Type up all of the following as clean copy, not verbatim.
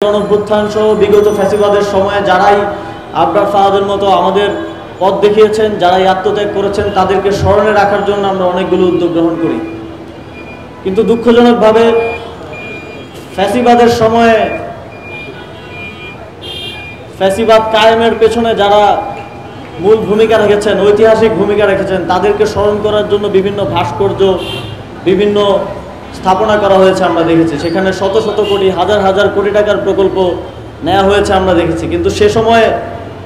গণঅভ্যুত্থান সহ বিগত ফ্যাসিবাদের সময়ে যারাই আবরার ফাহাদের মতো আমাদের পথ দেখিয়েছেন, যারাই আত্মত্যাগ করেছেন, তাদেরকে স্মরণে রাখার জন্য আমরা অনেকগুলো উদ্যোগ গ্রহণ করি। কিন্তু দুঃখজনকভাবে ফ্যাসিবাদের সময়ে ফ্যাসিবাদ কায়েমের পেছনে যারা মূল ভূমিকা রেখেছেন, ঐতিহাসিক ভূমিকা রেখেছেন, তাদেরকে স্মরণ করার জন্য বিভিন্ন ভাস্কর্য, বিভিন্ন স্থাপনা করা হয়েছে আমরা দেখেছি। সেখানে শত শত কোটি, হাজার হাজার কোটি টাকার প্রকল্প নেওয়া হয়েছে আমরা দেখেছি। কিন্তু সে সময়ে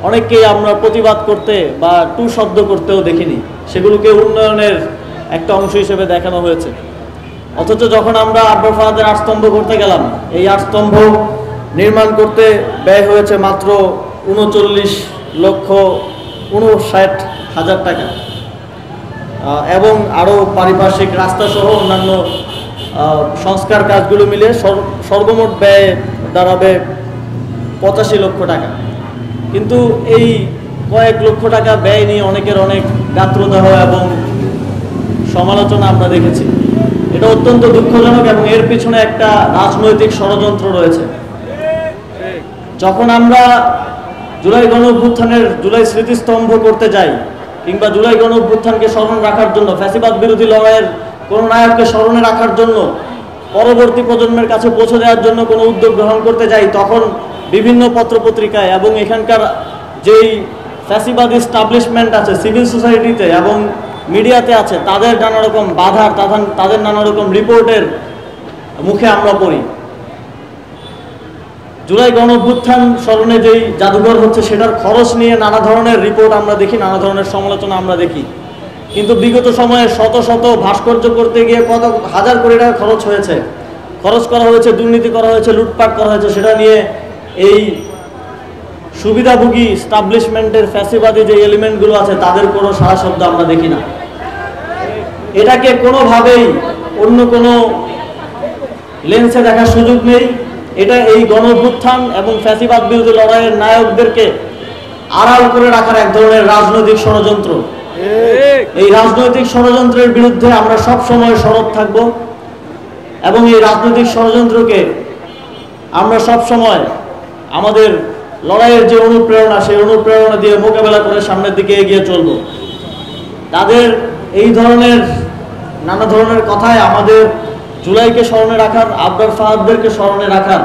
অনেককেই আমরা প্রতিবাদ করতে বা টু শব্দ করতেও দেখিনি, সেগুলোকে উন্নয়নের একটা অংশ হিসেবে দেখানো হয়েছে। অথচ যখন আমরা আবরার ফাহাদের আটস্তম্ভ করতে গেলাম, এই আটস্তম্ভ নির্মাণ করতে ব্যয় হয়েছে মাত্র 39,59,000 টাকা, এবং আরও পারিপার্শ্বিক রাস্তাসহ অন্যান্য সংস্কার কাজগুলো মিলে সর্বমোট ব্যয় দাঁড়াবে 85 লক্ষ টাকা। কিন্তু এই কয়েক লক্ষ টাকা ব্যয় নিয়ে অনেকের অনেক গাত্রদাহ এবং সমালোচনা আমরা দেখেছি। এটা অত্যন্ত দুঃখজনক এবং এর পিছনে একটা রাজনৈতিক ষড়যন্ত্র রয়েছে। যখন আমরা জুলাই গণঅভ্যুত্থানের জুলাই স্মৃতিস্তম্ভ করতে যাই, কিংবা জুলাই গণঅভ্যুত্থানকে স্মরণ রাখার জন্য, ফ্যাসিবাদ বিরোধী লড়াইয়ের কোনো নায়ককে স্মরণে রাখার জন্য, পরবর্তী প্রজন্মের কাছে পৌঁছে দেওয়ার জন্য কোনো উদ্যোগ গ্রহণ করতে যাই, তখন বিভিন্ন পত্রপত্রিকায় এবং এখানকার যেই ফ্যাসিবাদ এস্টাবলিশমেন্ট আছে সিভিল সোসাইটিতে এবং মিডিয়াতে আছে, তাদের নানা রকম বাধা, তাদের নানা রকম রিপোর্টের মুখে আমরা পড়ি। জুলাই গণঅভ্যুত্থান স্মরণে যেই জাদুঘর হচ্ছে, সেটার খরচ নিয়ে নানা ধরনের রিপোর্ট আমরা দেখি, নানা ধরনের সমালোচনা আমরা দেখি। কিন্তু বিগত সময়ে শত শত ভাস্কর্য করতে গিয়ে কত হাজার কোটি টাকা খরচ করা হয়েছে, দুর্নীতি করা হয়েছে, লুটপাট করা হয়েছে। সেটা নিয়ে এই সুবিধাভোগী স্টাবলিশমেন্টের ফ্যাসিবাদী যে এলিমেন্টগুলো আছে, তাদের কোনো সারা শব্দ আমরা দেখি না। এটাকে কোনোভাবেই অন্য কোনো লেন্সে দেখার সুযোগ নেই। এটা এই গণঅভ্যুত্থান এবং ফ্যাসিবাদ বিরোধী লড়াইয়ের নায়কদেরকে আড়াল করে রাখার এক ধরনের রাজনৈতিক ষড়যন্ত্র। এই রাজনৈতিক ষড়যন্ত্রের বিরুদ্ধে আমরা সব সময় সরব থাকব এবং এই রাজনৈতিক ষড়যন্ত্রকে আমরা সব সময় আমাদের লড়াইয়ের যে অনুপ্রেরণা, সেই অনুপ্রেরণা দিয়ে মোকাবেলা করে সামনের দিকে এগিয়ে চলব। তাদের এই ধরনের নানা ধরনের কথায় আমাদের জুলাইকে স্মরণে রাখার, আবরার ফাহাদদেরকে স্মরণে রাখার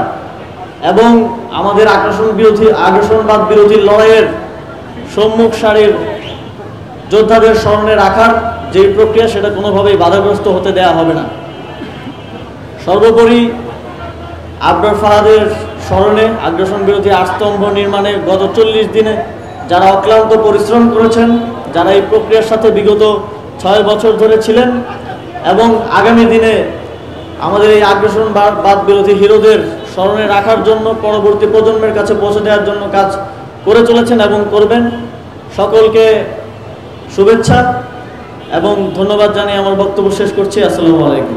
এবং আমাদের আগ্রাসনবাদ বিরোধী লড়াইয়ের সম্মুখ সারির যোদ্ধাদের স্মরণে রাখার যে প্রক্রিয়া, সেটা কোনোভাবেই বাধাগ্রস্ত হতে দেওয়া হবে না। সর্বোপরি আবরার ফাহাদের স্মরণে আগ্রাসন বিরোধী আটস্তম্ভ নির্মাণে গত 40 দিনে যারা অক্লান্ত পরিশ্রম করেছেন, যারা এই প্রক্রিয়ার সাথে বিগত 6 বছর ধরে ছিলেন এবং আগামী দিনে আমাদের এই আগ্রাসনবাদ বিরোধী হিরোদের স্মরণে রাখার জন্য, পরবর্তী প্রজন্মের কাছে পৌঁছে দেওয়ার জন্য কাজ করে চলেছেন এবং করবেন, সকলকে শুভেচ্ছা এবং ধন্যবাদ জানিয়ে আমার বক্তব্য শেষ করছি। আসসালামু আলাইকুম।